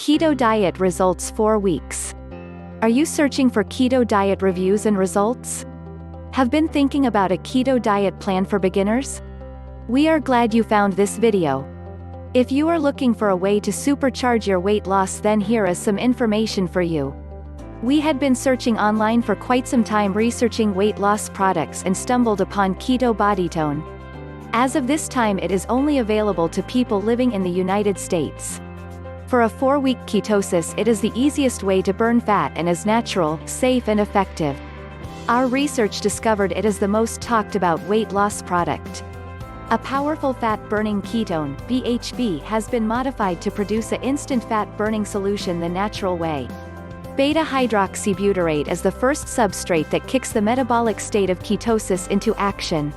Keto diet results 4 weeks. Are you searching for keto diet reviews and results? Have been thinking about a keto diet plan for beginners? We are glad you found this video. If you are looking for a way to supercharge your weight loss, then here is some information for you. We had been searching online for quite some time researching weight loss products and stumbled upon Keto Bodytone. As of this time, it is only available to people living in the United States. For a 4-week ketosis, it is the easiest way to burn fat and is natural, safe and effective. Our research discovered it is the most talked about weight loss product. A powerful fat-burning ketone, BHB, has been modified to produce an instant fat-burning solution the natural way. Beta-hydroxybutyrate is the first substrate that kicks the metabolic state of ketosis into action.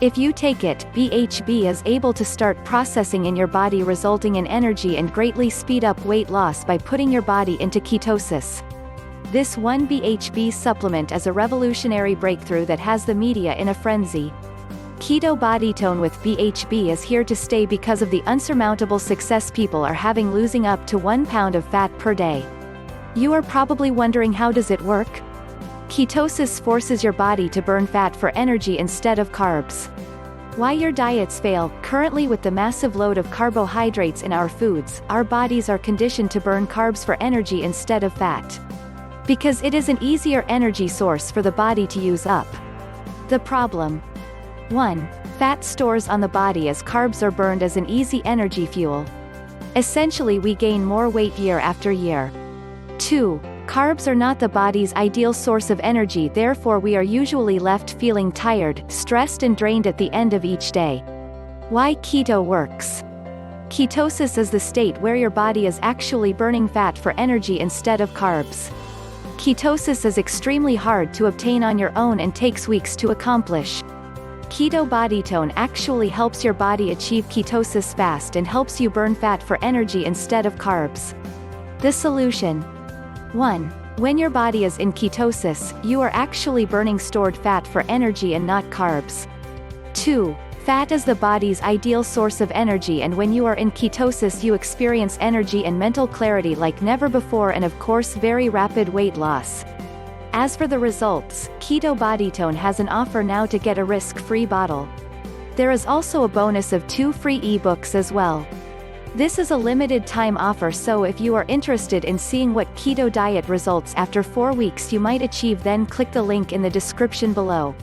If you take it, BHB is able to start processing in your body, resulting in energy and greatly speed up weight loss by putting your body into ketosis. This one BHB supplement is a revolutionary breakthrough that has the media in a frenzy. Keto Bodytone with BHB is here to stay because of the unsurmountable success people are having, losing up to 1 pound of fat per day. You are probably wondering, how does it work? Ketosis forces your body to burn fat for energy instead of carbs. Why your diets fail? Currently, with the massive load of carbohydrates in our foods, our bodies are conditioned to burn carbs for energy instead of fat. Because it is an easier energy source for the body to use up. The problem: 1. Fat stores on the body as carbs are burned as an easy energy fuel. Essentially, we gain more weight year after year. 2. Carbs are not the body's ideal source of energy, therefore we are usually left feeling tired, stressed and drained at the end of each day. Why keto works? Ketosis is the state where your body is actually burning fat for energy instead of carbs. Ketosis is extremely hard to obtain on your own and takes weeks to accomplish. Keto Bodytone actually helps your body achieve ketosis fast and helps you burn fat for energy instead of carbs. The solution: 1. When your body is in ketosis, you are actually burning stored fat for energy and not carbs. 2. Fat is the body's ideal source of energy, and when you are in ketosis you experience energy and mental clarity like never before, and of course very rapid weight loss. As for the results, Keto Bodytone has an offer now to get a risk-free bottle. There is also a bonus of 2 free ebooks as well. This is a limited time offer, so if you are interested in seeing what keto diet results after 4 weeks you might achieve, then click the link in the description below.